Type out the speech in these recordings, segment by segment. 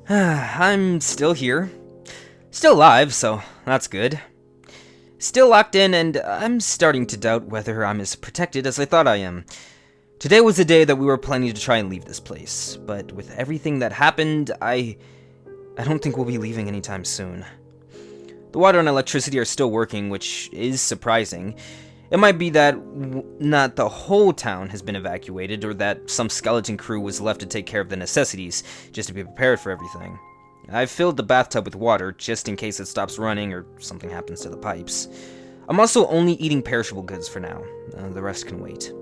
I'm still here. Still alive, so that's good. Still locked in, and I'm starting to doubt whether I'm as protected as I thought I am. Today was the day that we were planning to try and leave this place, but with everything that happened, I don't think we'll be leaving anytime soon. The water and electricity are still working, which is surprising. It might be that not the whole town has been evacuated, or that some skeleton crew was left to take care of the necessities, just to be prepared for everything. I've filled the bathtub with water, just in case it stops running or something happens to the pipes. I'm also only eating perishable goods for now. The rest can wait.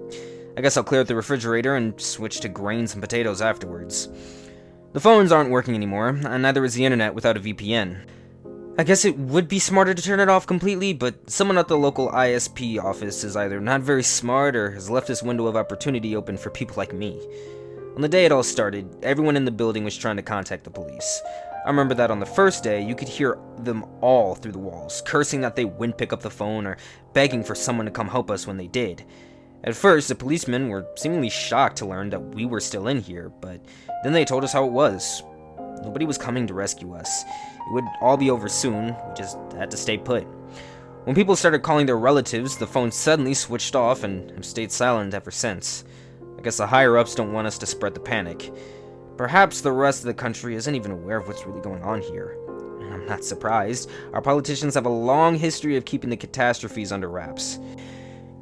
I guess I'll clear out the refrigerator and switch to grains and potatoes afterwards. The phones aren't working anymore, and neither is the internet without a VPN. I guess it would be smarter to turn it off completely, but someone at the local ISP office is either not very smart or has left this window of opportunity open for people like me. On the day it all started, everyone in the building was trying to contact the police. I remember that on the first day, you could hear them all through the walls, cursing that they wouldn't pick up the phone or begging for someone to come help us when they did. At first, the policemen were seemingly shocked to learn that we were still in here, but then they told us how it was. Nobody was coming to rescue us. It would all be over soon, we just had to stay put. When people started calling their relatives, the phone suddenly switched off and have stayed silent ever since. I guess the higher-ups don't want us to spread the panic. Perhaps the rest of the country isn't even aware of what's really going on here. And I'm not surprised. Our politicians have a long history of keeping the catastrophes under wraps.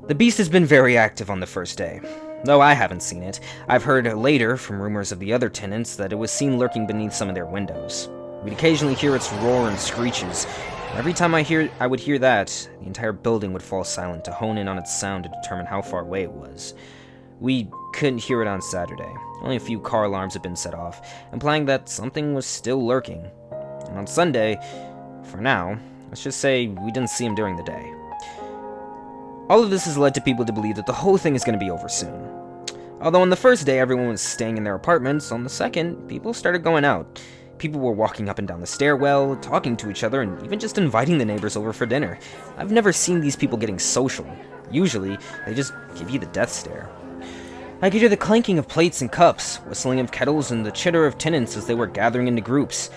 The beast has been very active on the first day. Though I haven't seen it, I've heard later from rumors of the other tenants that it was seen lurking beneath some of their windows. We'd occasionally hear its roar and screeches. Every time I would hear that, the entire building would fall silent to hone in on its sound to determine how far away it was. We couldn't hear it on Saturday. Only a few car alarms had been set off, implying that something was still lurking. And on Sunday, for now, let's just say we didn't see him during the day. All of this has led to people to believe that the whole thing is going to be over soon. Although on the first day everyone was staying in their apartments, on the second, people started going out. People were walking up and down the stairwell, talking to each other, and even just inviting the neighbors over for dinner. I've never seen these people getting social. Usually, they just give you the death stare. I could hear the clanking of plates and cups, whistling of kettles, and the chitter of tenants as they were gathering into groups.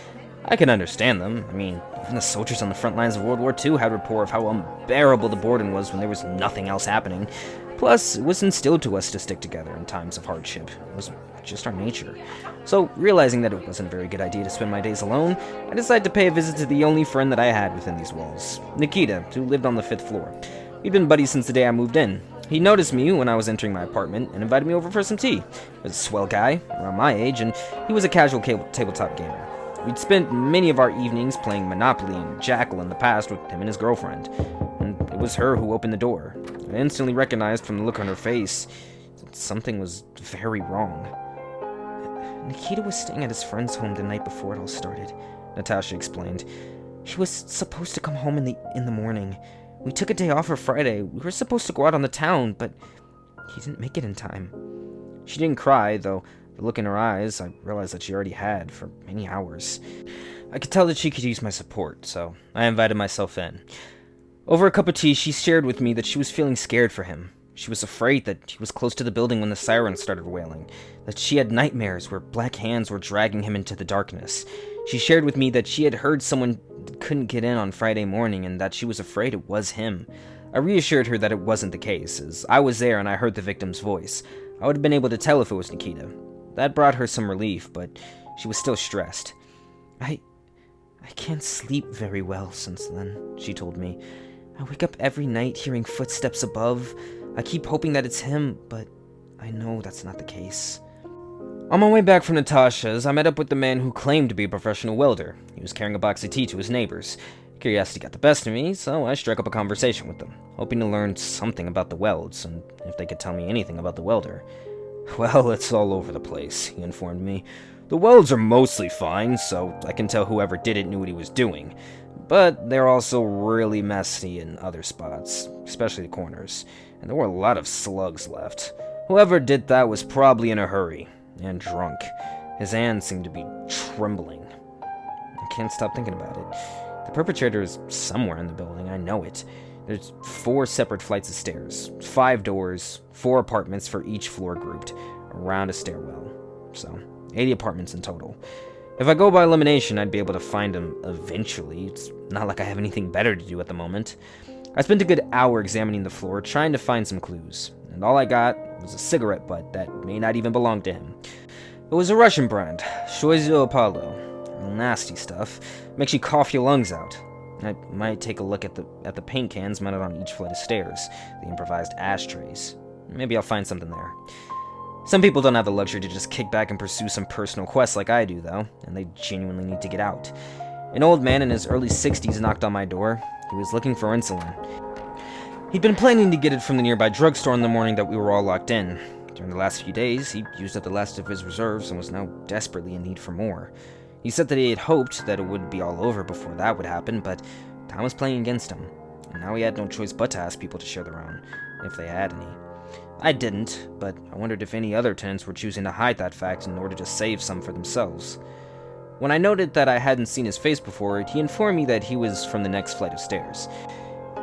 I can understand them. I mean, even the soldiers on the front lines of World War II had rapport of how unbearable the boredom was when there was nothing else happening. Plus, it was instilled to us to stick together in times of hardship. It was just our nature. So, realizing that it wasn't a very good idea to spend my days alone, I decided to pay a visit to the only friend that I had within these walls, Nikita, who lived on the 5th floor. We'd been buddies since the day I moved in. He noticed me when I was entering my apartment and invited me over for some tea. He was a swell guy, around my age, and he was a casual tabletop gamer. We'd spent many of our evenings playing Monopoly and Jackal in the past with him and his girlfriend, and it was her who opened the door. I instantly recognized from the look on her face that something was very wrong. Nikita was staying at his friend's home the night before it all started, Natasha explained. He was supposed to come home in the morning. We took a day off for Friday. We were supposed to go out on the town, but he didn't make it in time. She didn't cry, though the look in her eyes, I realized that she already had for many hours. I could tell that she could use my support, so I invited myself in. Over a cup of tea, she shared with me that she was feeling scared for him. She was afraid that he was close to the building when the sirens started wailing, that she had nightmares where black hands were dragging him into the darkness. She shared with me that she had heard someone couldn't get in on Friday morning and that she was afraid it was him. I reassured her that it wasn't the case, as I was there and I heard the victim's voice. I would have been able to tell if it was Nikita. That brought her some relief, but she was still stressed. I can't sleep very well since then, she told me. I wake up every night hearing footsteps above. I keep hoping that it's him, but I know that's not the case. On my way back from Natasha's, I met up with the man who claimed to be a professional welder. He was carrying a box of tea to his neighbors. Curiosity got the best of me, so I struck up a conversation with them, hoping to learn something about the welds, and if they could tell me anything about the welder. Well, it's all over the place, he informed me. The welds are mostly fine, so I can tell whoever did it knew what he was doing. But they're also really messy in other spots, especially the corners, and there were a lot of slugs left. Whoever did that was probably in a hurry, and drunk. His hands seemed to be trembling. I can't stop thinking about it. The perpetrator is somewhere in the building, I know it. There's 4 separate flights of stairs, 5 doors, 4 apartments for each floor grouped around a stairwell. So, 80 apartments in total. If I go by elimination, I'd be able to find him eventually. It's not like I have anything better to do at the moment. I spent a good hour examining the floor, trying to find some clues, and all I got was a cigarette butt that may not even belong to him. It was a Russian brand, Shoizo Apollo. Nasty stuff. Makes you cough your lungs out. I might take a look at the paint cans mounted on each flight of stairs, the improvised ashtrays. Maybe I'll find something there. Some people don't have the luxury to just kick back and pursue some personal quest like I do, though, and they genuinely need to get out. An old man in his early 60s knocked on my door. He was looking for insulin. He'd been planning to get it from the nearby drugstore on the morning that we were all locked in. During the last few days, he used up the last of his reserves and was now desperately in need for more. He said that he had hoped that it would be all over before that would happen, but time was playing against him, and now he had no choice but to ask people to share their own, if they had any. I didn't, but I wondered if any other tenants were choosing to hide that fact in order to save some for themselves. When I noted that I hadn't seen his face before, he informed me that he was from the next flight of stairs.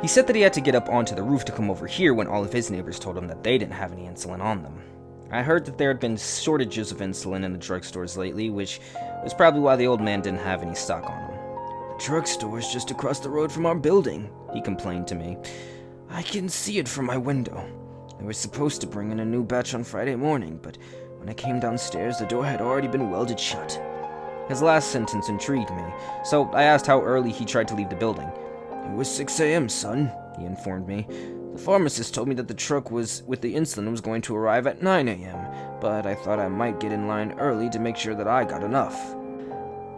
He said that he had to get up onto the roof to come over here when all of his neighbors told him that they didn't have any insulin on them. I heard that there had been shortages of insulin in the drugstores lately, which was probably why the old man didn't have any stock on him. "The drugstore's just across the road from our building," he complained to me. "I can see it from my window. They were supposed to bring in a new batch on Friday morning, but when I came downstairs, the door had already been welded shut." His last sentence intrigued me, so I asked how early he tried to leave the building. "It was 6 a.m., son," he informed me. "The pharmacist told me that the truck with the insulin was going to arrive at 9 a.m., but I thought I might get in line early to make sure that I got enough."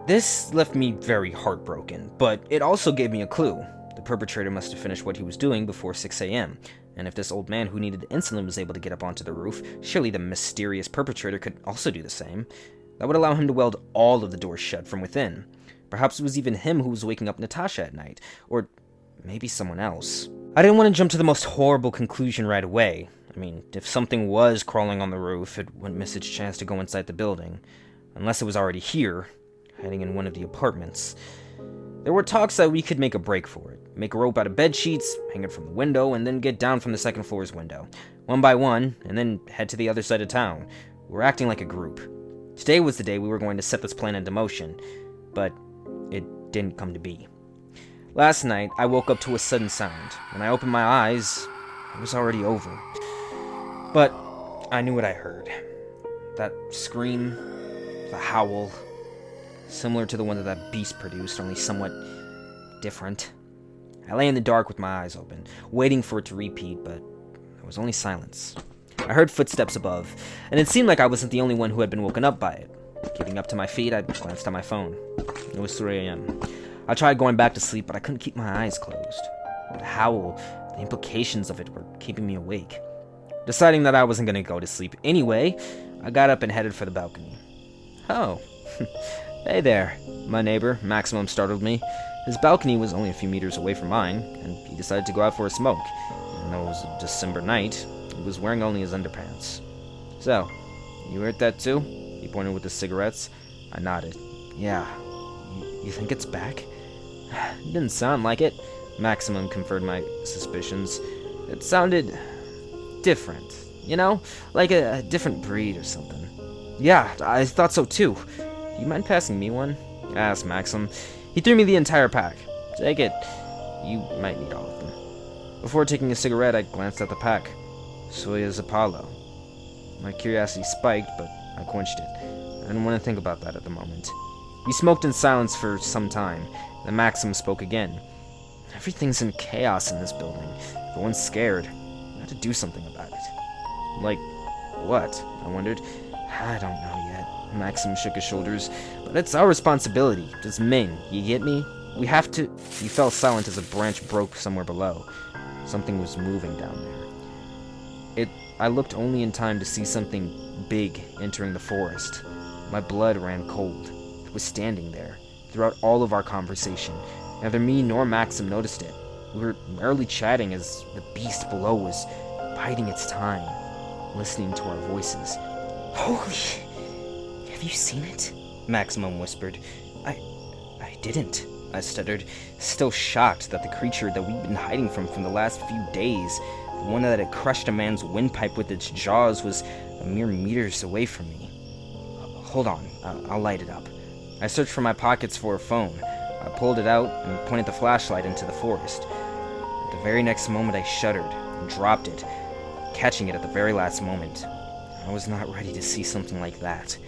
This left me very heartbroken, but it also gave me a clue. The perpetrator must have finished what he was doing before 6 a.m., and if this old man who needed insulin was able to get up onto the roof, surely the mysterious perpetrator could also do the same. That would allow him to weld all of the doors shut from within. Perhaps it was even him who was waking up Natasha at night, or maybe someone else. I didn't want to jump to the most horrible conclusion right away. I mean, if something was crawling on the roof, it wouldn't miss its chance to go inside the building. Unless it was already here, hiding in one of the apartments. There were talks that we could make a break for it. Make a rope out of bed sheets, hang it from the window, and then get down from the second floor's window, one by one, and then head to the other side of town. We were acting like a group. Today was the day we were going to set this plan into motion, but it didn't come to be. Last night, I woke up to a sudden sound. When I opened my eyes, it was already over. But I knew what I heard. That scream, the howl, similar to the one that beast produced, only somewhat different. I lay in the dark with my eyes open, waiting for it to repeat, but there was only silence. I heard footsteps above, and it seemed like I wasn't the only one who had been woken up by it. Getting up to my feet, I glanced at my phone. It was 3 a.m. I tried going back to sleep, but I couldn't keep my eyes closed. The howl, the implications of it were keeping me awake. Deciding that I wasn't going to go to sleep anyway, I got up and headed for the balcony. "Oh, hey there," my neighbor, Maximum, startled me. His balcony was only a few meters away from mine, and he decided to go out for a smoke. Even though it was a December night, he was wearing only his underpants. "So, you heard that too?" He pointed with his cigarettes. I nodded. "Yeah. You think it's back?" "It didn't sound like it." Maximum confirmed my suspicions. "It sounded different, you know? Like a different breed or something." "Yeah, I thought so too. Do you mind passing me one?" I asked Maxim. He threw me the entire pack. "Take it. You might need all of them." Before taking a cigarette, I glanced at the pack. Soya's Apollo. My curiosity spiked, but I quenched it. I didn't want to think about that at the moment. We smoked in silence for some time. Then Maxim spoke again. "Everything's in chaos in this building. Everyone's scared. We have to do something about it." "Like what?" I wondered. "I don't know yet." Maxim shook his shoulders. "But it's our responsibility, as men, you get me? We have to—" He fell silent as a branch broke somewhere below. Something was moving down there. I looked only in time to see something big entering the forest. My blood ran cold. It was standing there. Throughout all of our conversation, neither me nor Maxim noticed it. We were merely chatting as the beast below was biding its time, listening to our voices. "Holy... Have you seen it?" Maximum whispered. I didn't," I stuttered, still shocked that the creature that we'd been hiding from the last few days, the one that had crushed a man's windpipe with its jaws, was a mere meters away from me. "Hold on, I'll light it up." I searched for my pockets for a phone. I pulled it out and pointed the flashlight into the forest. At the very next moment, I shuddered and dropped it, catching it at the very last moment. I was not ready to see something like that.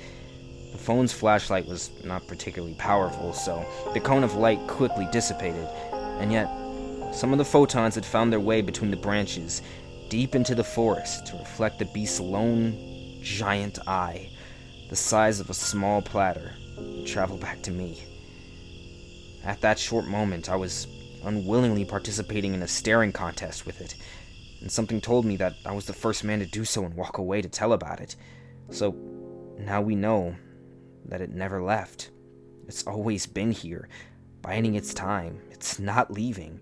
The phone's flashlight was not particularly powerful, so the cone of light quickly dissipated, and yet some of the photons had found their way between the branches, deep into the forest, to reflect the beast's lone, giant eye, the size of a small platter, and travel back to me. At that short moment, I was unwillingly participating in a staring contest with it, and something told me that I was the first man to do so and walk away to tell about it. So now we know that it never left. It's always been here, biding its time. It's not leaving.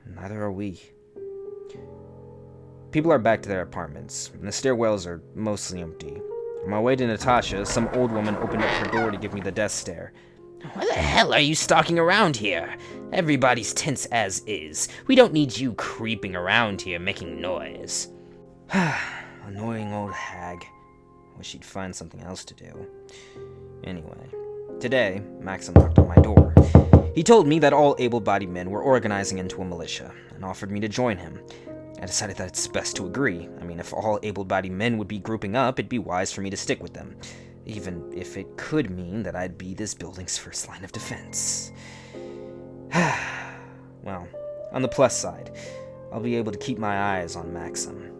Neither are we. People are back to their apartments, and the stairwells are mostly empty. On my way to Natasha, some old woman opened up her door to give me the death stare. Why the hell are you stalking around here? Everybody's tense as is. We don't need you creeping around here making noise. Annoying old hag. Wish she'd find something else to do. Anyway, today, Maxim knocked on my door. He told me that all able-bodied men were organizing into a militia, and offered me to join him. I decided that it's best to agree. I mean, if all able-bodied men would be grouping up, it'd be wise for me to stick with them. Even if it could mean that I'd be this building's first line of defense. Well, on the plus side, I'll be able to keep my eyes on Maxim.